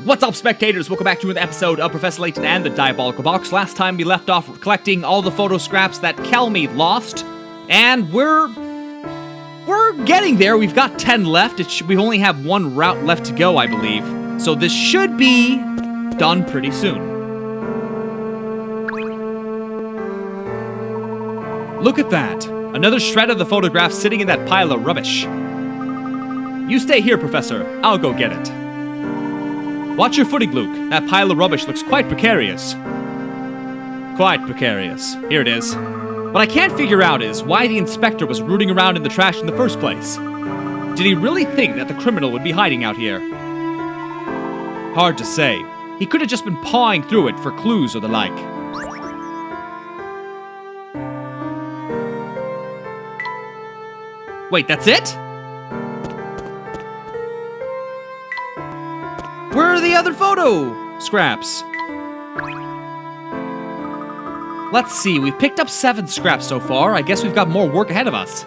What's up, spectators? Welcome back to another episode of Professor Layton and the Diabolical Box. Last time we left off collecting all the photo scraps that Kelmy lost, and we're getting there. We've got 10 left. We only have one route left to go, I believe. So this should be done pretty soon. Look at that. Another shred of the photograph sitting in that pile of rubbish. You stay here, Professor. I'll go get it. Watch your footing, Luke. That pile of rubbish looks quite precarious. Quite precarious. Here it is. What I can't figure out is why the inspector was rooting around in the trash in the first place. Did he really think that the criminal would be hiding out here? Hard to say. He could have just been pawing through it for clues or the like. Wait, that's it? Where are the other photo scraps? Let's see, we've picked up 7 scraps so far. I guess we've got more work ahead of us.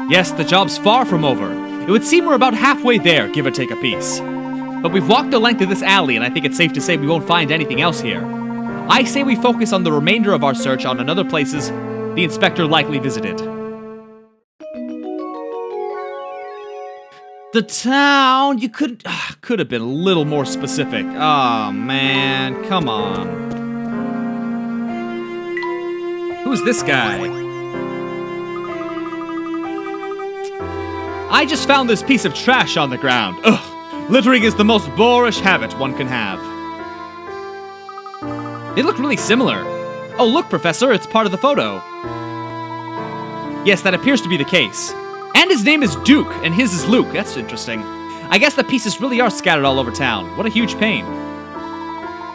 Yes, the job's far from over. It would seem we're about halfway there, give or take a piece. But we've walked the length of this alley, and I think it's safe to say we won't find anything else here. I say we focus on the remainder of our search on other places the inspector likely visited. The town, you could have been a little more specific. Oh man, come on. Who's this guy? I just found this piece of trash on the ground. Ugh, littering is the most boorish habit one can have. They look really similar. Oh look, Professor, it's part of the photo. Yes, that appears to be the case. And his name is Duke, and his is Luke. That's interesting. I guess the pieces really are scattered all over town. What a huge pain.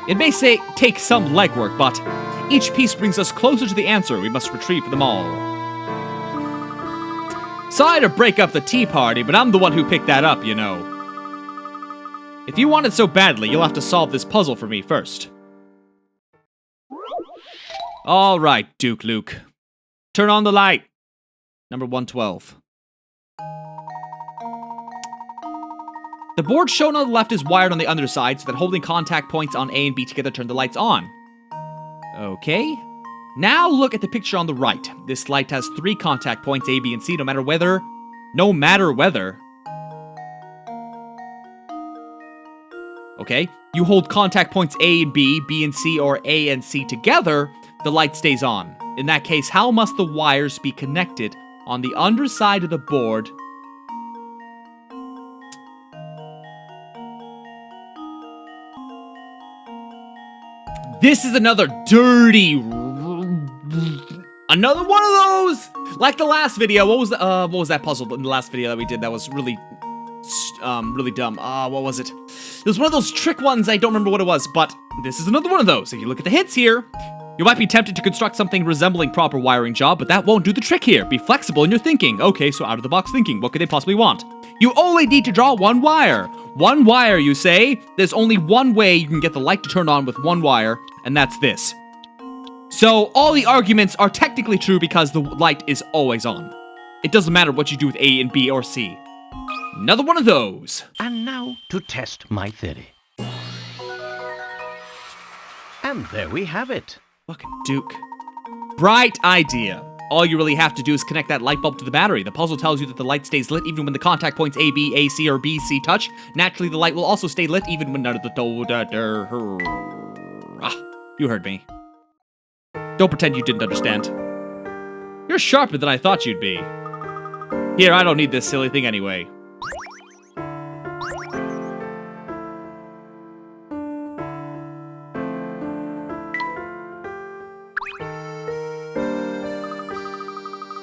It may take some legwork, but each piece brings us closer to the answer we must retrieve for them all. Sorry to break up the tea party, but I'm the one who picked that up, you know. If you want it so badly, you'll have to solve this puzzle for me first. All right, Luke. Turn on the light. Number 112. The board shown on the left is wired on the underside so that holding contact points on A and B together turn the lights on. Okay. Now look at the picture on the right. This light has 3 contact points, A, B, and C, no matter whether. Okay. You hold contact points A and B, B and C, or A and C together, the light stays on. In that case, how must the wires be connected on the underside of the board? This is another dirty... Another one of those! Like the last video, what was that puzzle in the last video that we did that was really dumb? What was it? It was one of those trick ones, I don't remember what it was, but this is another one of those. If you look at the hits here, you might be tempted to construct something resembling proper wiring job, but that won't do the trick here. Be flexible in your thinking. Okay, so out of the box thinking, what could they possibly want? You only need to draw one wire. One wire, you say? There's only one way you can get the light to turn on with one wire, and that's this. So all the arguments are technically true because the light is always on. It doesn't matter what you do with A and B or C. Another one of those. And now to test my theory. And there we have it. Fucking Duke. Bright idea. All you really have to do is connect that light bulb to the battery. The puzzle tells you that the light stays lit even when the contact points A, B, A, C, or B, C touch. Naturally, the light will also stay lit even when none of the you heard me. Don't pretend you didn't understand. You're sharper than I thought you'd be. Here, I don't need this silly thing anyway.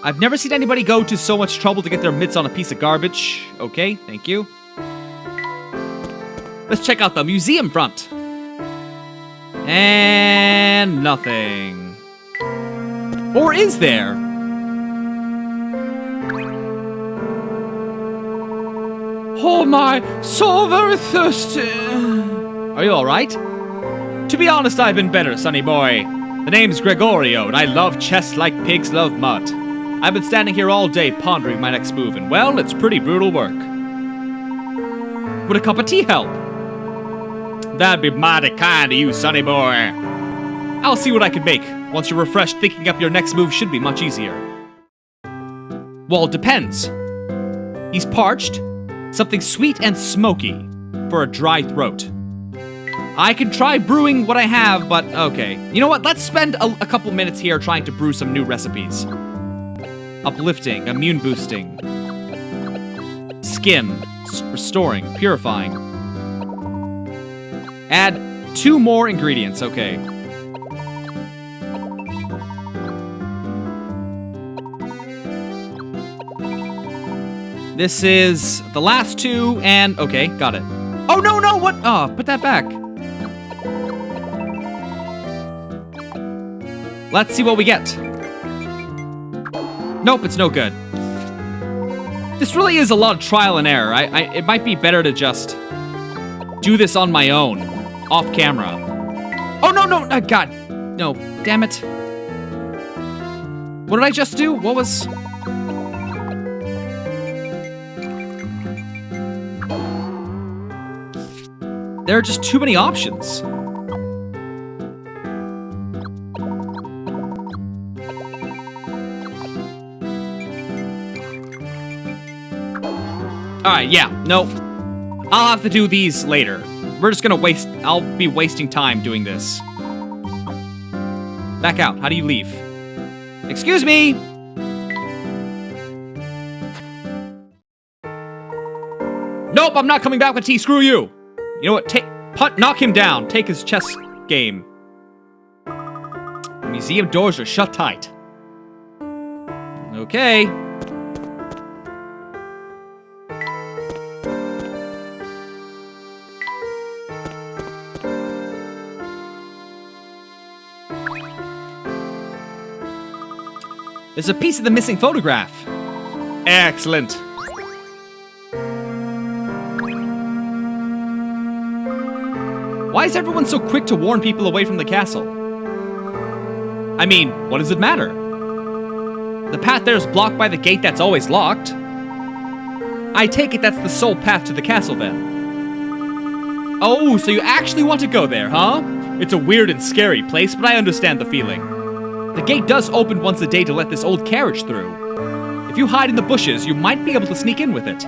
I've never seen anybody go to so much trouble to get their mitts on a piece of garbage. Okay, thank you. Let's check out the museum front. And nothing. Or is there? Oh my, so very thirsty. Are you alright? To be honest, I've been better, sonny boy. The name's Gregorio, and I love chests like pigs love mud. I've been standing here all day pondering my next move, and well, it's pretty brutal work. Would a cup of tea help? That'd be mighty kind of you, sonny boy. I'll see what I can make. Once you're refreshed, thinking up your next move should be much easier. Well, it depends. He's parched. Something sweet and smoky for a dry throat. I can try brewing what I have, but okay. You know what? Let's spend a couple minutes here trying to brew some new recipes. Uplifting, immune boosting, skin, restoring, purifying. Add 2 more ingredients, okay. This is the last 2, and okay, got it. Oh, no, no, what? Oh, put that back. Let's see what we get. Nope, it's no good. This really is a lot of trial and error. It might be better to just do this on my own, off camera. Oh, no, no, God. No, damn it. What did I just do? What was... There are just too many options. Alright, yeah, no. I'll have to do these later. We're just gonna I'll be wasting time doing this. Back out. How do you leave? Excuse me! Nope, I'm not coming back with tea. Screw you! You know what? Knock him down. Take his chess game. The museum doors are shut tight. Okay. There's a piece of the missing photograph. Excellent. Why is everyone so quick to warn people away from the castle? I mean, what does it matter? The path there is blocked by the gate that's always locked. I take it that's the sole path to the castle then. Oh, so you actually want to go there, huh? It's a weird and scary place, but I understand the feeling. The gate does open once a day to let this old carriage through. If you hide in the bushes, you might be able to sneak in with it.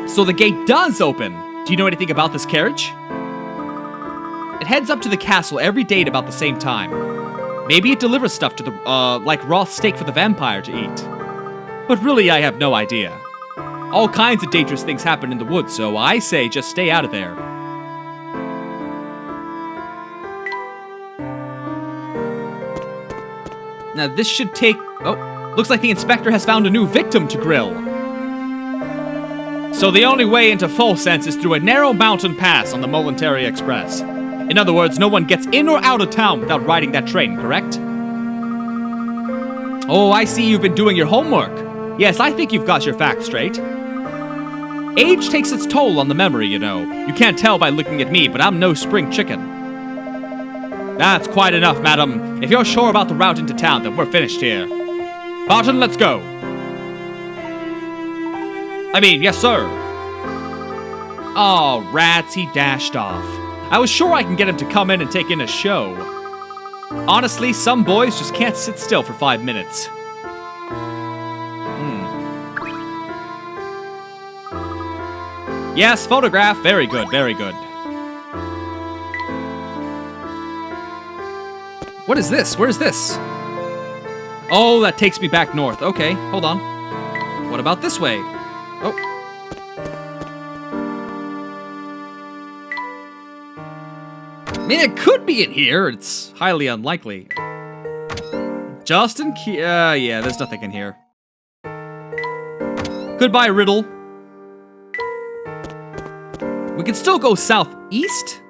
So the gate does open. Do you know anything about this carriage? It heads up to the castle every day at about the same time. Maybe it delivers stuff to the, like raw steak for the vampire to eat. But really, I have no idea. All kinds of dangerous things happen in the woods, so I say just stay out of there. Now this should take... Oh, looks like the inspector has found a new victim to grill. So the only way into Full Sense is through a narrow mountain pass on the Momentary Express. In other words, no one gets in or out of town without riding that train, correct? Oh, I see you've been doing your homework. Yes, I think you've got your facts straight. Age takes its toll on the memory, you know. You can't tell by looking at me, but I'm no spring chicken. That's quite enough, madam. If you're sure about the route into town, then we're finished here. Barton, let's go. I mean, yes, sir. Oh, rats, he dashed off. I was sure I can get him to come in and take in a show. Honestly, some boys just can't sit still for 5 minutes. Yes, photograph. Very good, very good. What is this? Where is this? Oh, that takes me back north. Okay, hold on. What about this way? Oh. I mean, it could be in here. It's highly unlikely. Just in case... yeah, there's nothing in here. Goodbye, Riddle. We can still go southeast?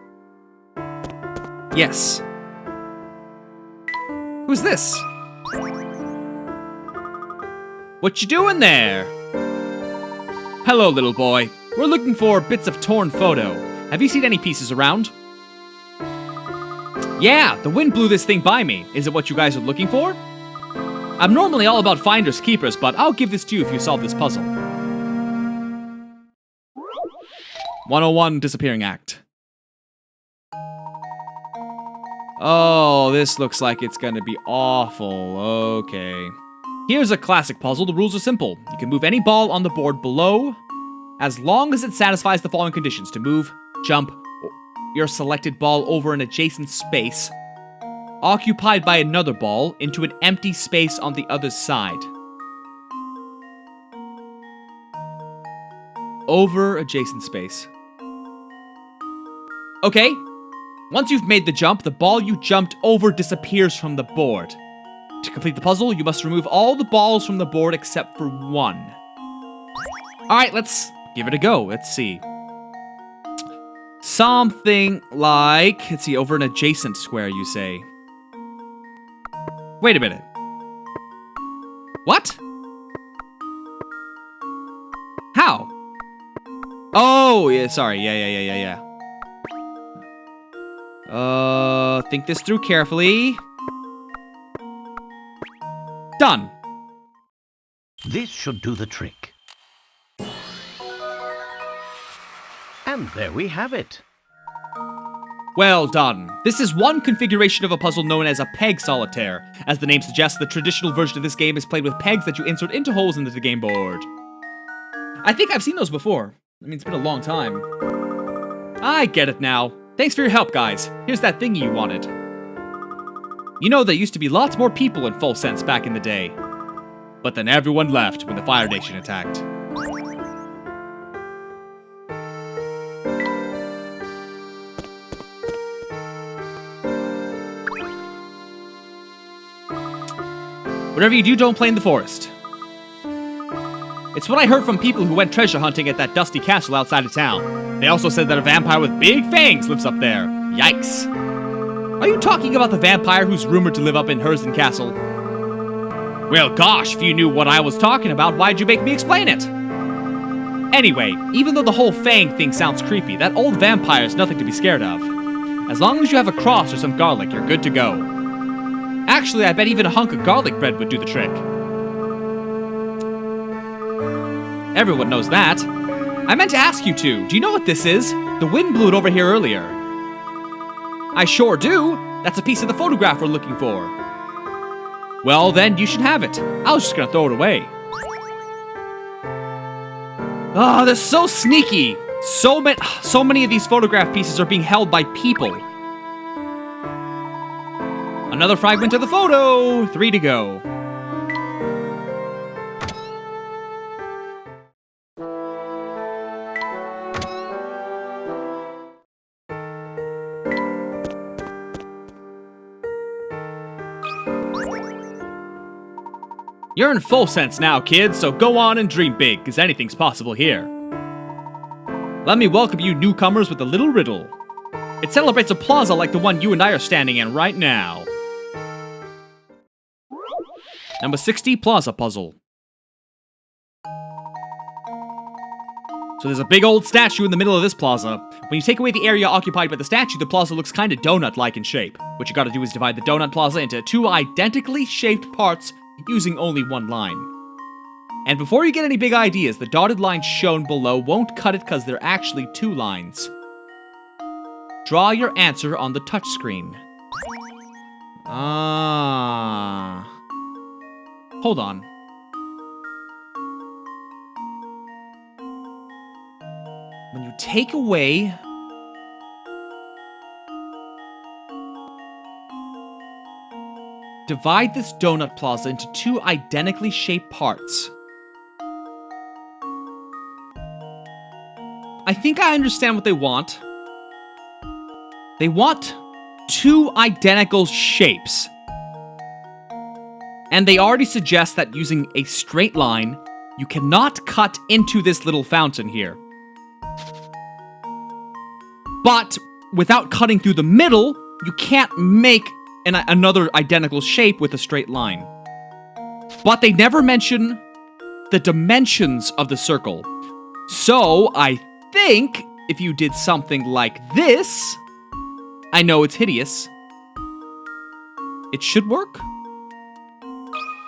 Yes. Who's this? What you doing there? Hello, little boy. We're looking for bits of torn photo. Have you seen any pieces around? Yeah, the wind blew this thing by me. Is it what you guys are looking for? I'm normally all about finders keepers, but I'll give this to you if you solve this puzzle. 101 Disappearing Act. Oh, this looks like it's gonna be awful. Okay. Here's a classic puzzle. The rules are simple. You can move any ball on the board below as long as it satisfies the following conditions: to move, jump your selected ball over an adjacent space occupied by another ball into an empty space on the other side. Over adjacent space. Okay. Once you've made the jump, the ball you jumped over disappears from the board. To complete the puzzle, you must remove all the balls from the board except for one. Alright, let's give it a go. Let's see. Something like... Let's see, over an adjacent square, you say. Wait a minute. What? How? Oh, yeah, sorry. Yeah. Think this through carefully. Done. This should do the trick. And there we have it. Well done. This is one configuration of a puzzle known as a peg solitaire. As the name suggests, the traditional version of this game is played with pegs that you insert into holes into the game board. I think I've seen those before. I mean, it's been a long time. I get it now. Thanks for your help, guys. Here's that thingy you wanted. You know, there used to be lots more people in Full Sense back in the day. But then everyone left when the Fire Nation attacked. Whatever you do, don't play in the forest. It's what I heard from people who went treasure hunting at that dusty castle outside of town. They also said that a vampire with big fangs lives up there. Yikes. Are you talking about the vampire who's rumored to live up in Herzen Castle? Well, gosh, if you knew what I was talking about, why'd you make me explain it? Anyway, even though the whole fang thing sounds creepy, that old vampire is nothing to be scared of. As long as you have a cross or some garlic, you're good to go. Actually, I bet even a hunk of garlic bread would do the trick. Everyone knows that. I meant to ask you two, do you know what this is? The wind blew it over here earlier. I sure do. That's a piece of the photograph we're looking for. Well, then you should have it. I was just gonna throw it away. Oh, they're so sneaky. So many of these photograph pieces are being held by people. Another fragment of the photo. 3 to go. You're in Full Sense now, kids, so go on and dream big, because anything's possible here. Let me welcome you newcomers with a little riddle. It celebrates a plaza like the one you and I are standing in right now. Number 60, Plaza Puzzle. So there's a big old statue in the middle of this plaza. When you take away the area occupied by the statue, the plaza looks kinda donut-like in shape. What you gotta do is divide the donut plaza into 2 identically shaped parts using only 1 line. And before you get any big ideas, the dotted lines shown below won't cut it because they're actually 2 lines. Draw your answer on the touchscreen. Hold on. When you take away... Divide this donut plaza into 2 identically shaped parts. I think I understand what they want. They want 2 identical shapes. And they already suggest that using a straight line, you cannot cut into this little fountain here. But without cutting through the middle, you can't make another identical shape with a straight line. But they never mention the dimensions of the circle. So I think if you did something like this, I know it's hideous, it should work.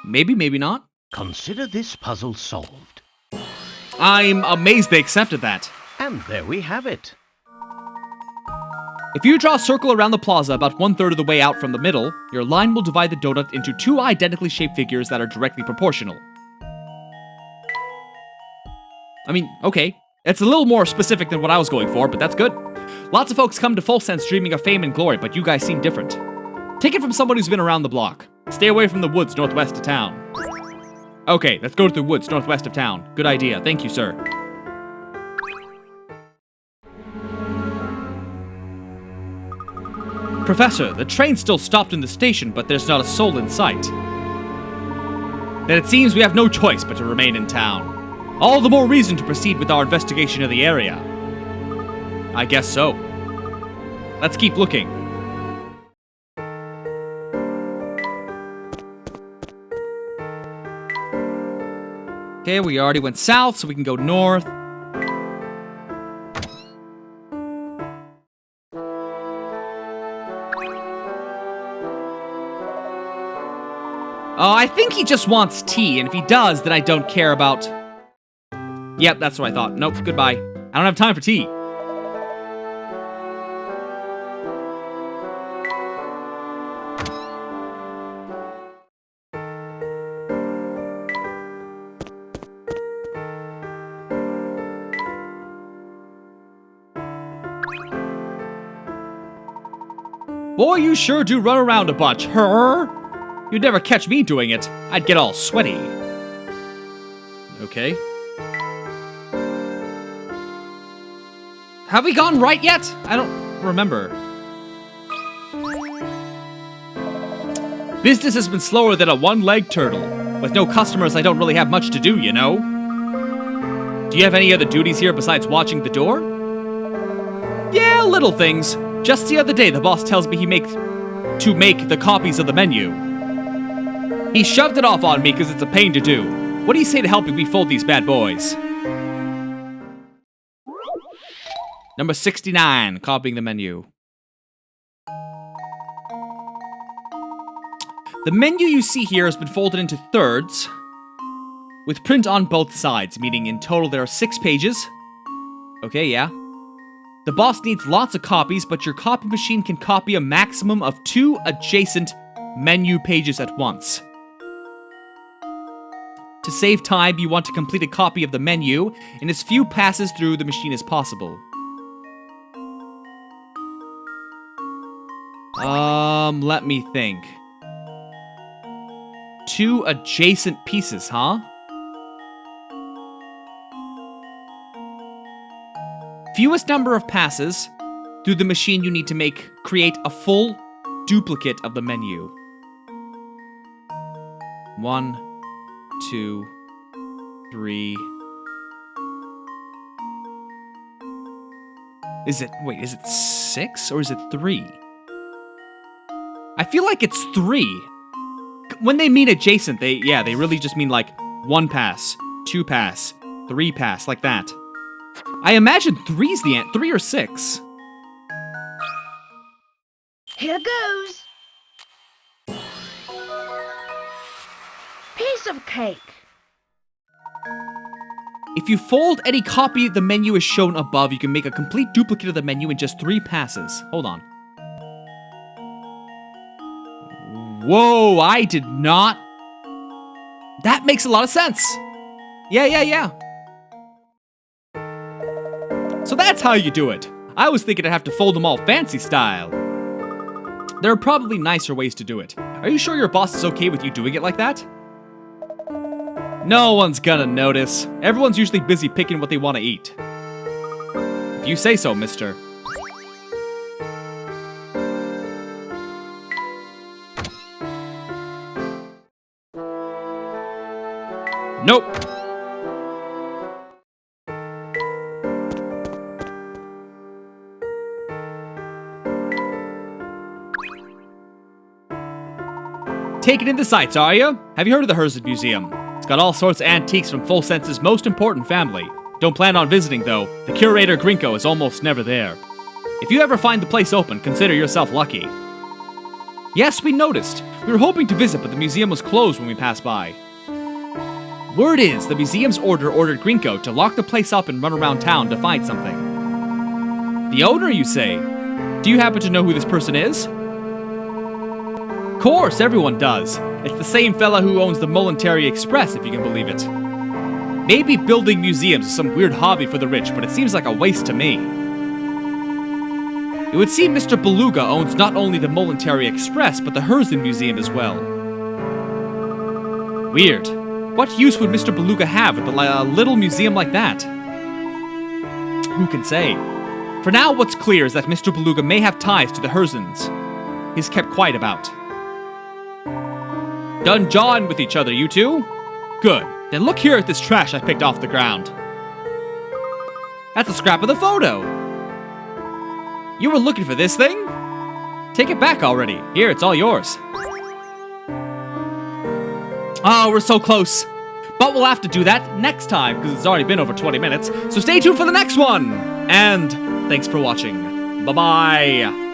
Maybe, maybe not. Consider this puzzle solved. I'm amazed they accepted that. And there we have it. If you draw a circle around the plaza about 1/3 of the way out from the middle, your line will divide the donut into 2 identically shaped figures that are directly proportional. I mean, okay. It's a little more specific than what I was going for, but that's good. Lots of folks come to Full Sense dreaming of fame and glory, but you guys seem different. Take it from someone who's been around the block. Stay away from the woods northwest of town. Okay, let's go to the woods northwest of town. Good idea. Thank you, sir. Professor, the train's still stopped in the station, but there's not a soul in sight. Then it seems we have no choice but to remain in town. All the more reason to proceed with our investigation of the area. I guess so. Let's keep looking. Okay, we already went south, so we can go north. Oh, I think he just wants tea, and if he does, then I don't care about... Yep, that's what I thought. Nope, goodbye. I don't have time for tea. Boy, you sure do run around a bunch, You'd never catch me doing it. I'd get all sweaty. Okay. Have we gone right yet? I don't remember. Business has been slower than a one-legged turtle. With no customers, I don't really have much to do, you know? Do you have any other duties here besides watching the door? Yeah, little things. Just the other day, the boss tells me to make the copies of the menu. He shoved it off on me because it's a pain to do. What do you say to helping me fold these bad boys? Number 69, copying the menu. The menu you see here has been folded into thirds, with print on both sides, meaning in total there are 6 pages. Okay, yeah. The boss needs lots of copies, but your copy machine can copy a maximum of 2 adjacent menu pages at once. To save time, you want to complete a copy of the menu in as few passes through the machine as possible. Let me think. 2 adjacent pieces, huh? Fewest number of passes through the machine you need to create a full duplicate of the menu. 1, 2, 3. Is it 6 or is it 3? I feel like it's 3. When they mean adjacent, they really just mean like 1 pass, 2 pass, 3 pass, like that. I imagine 3's the answer. 3 or 6. Here goes. Piece of cake. If you fold any copy the menu is shown above, you can make a complete duplicate of the menu in just 3 passes. Hold on. Whoa, I did not... That makes a lot of sense. Yeah. So that's how you do it. I was thinking I'd have to fold them all fancy style. There are probably nicer ways to do it. Are you sure your boss is okay with you doing it like that? No one's gonna notice. Everyone's usually busy picking what they want to eat. If you say so, mister. Nope. Taking in the sights, are you? Have you heard of the Herzog Museum? It's got all sorts of antiques from Full Sense's most important family. Don't plan on visiting, though. The curator, Grinko, is almost never there. If you ever find the place open, consider yourself lucky. Yes, we noticed. We were hoping to visit, but the museum was closed when we passed by. Word is, the museum's ordered Grinko to lock the place up and run around town to find something. The owner, you say? Do you happen to know who this person is? Of course, everyone does. It's the same fella who owns the Momentary Express, if you can believe it. Maybe building museums is some weird hobby for the rich, but it seems like a waste to me. It would seem Mr. Beluga owns not only the Momentary Express, but the Herzen Museum as well. Weird. What use would Mr. Beluga have with a little museum like that? Who can say? For now, what's clear is that Mr. Beluga may have ties to the Herzens. He's kept quiet about. Done jawing with each other, you two? Good. Then look here at this trash I picked off the ground. That's a scrap of the photo. You were looking for this thing? Take it back already. Here, it's all yours. Oh, we're so close. But we'll have to do that next time, because it's already been over 20 minutes. So stay tuned for the next one. And thanks for watching. Bye-bye.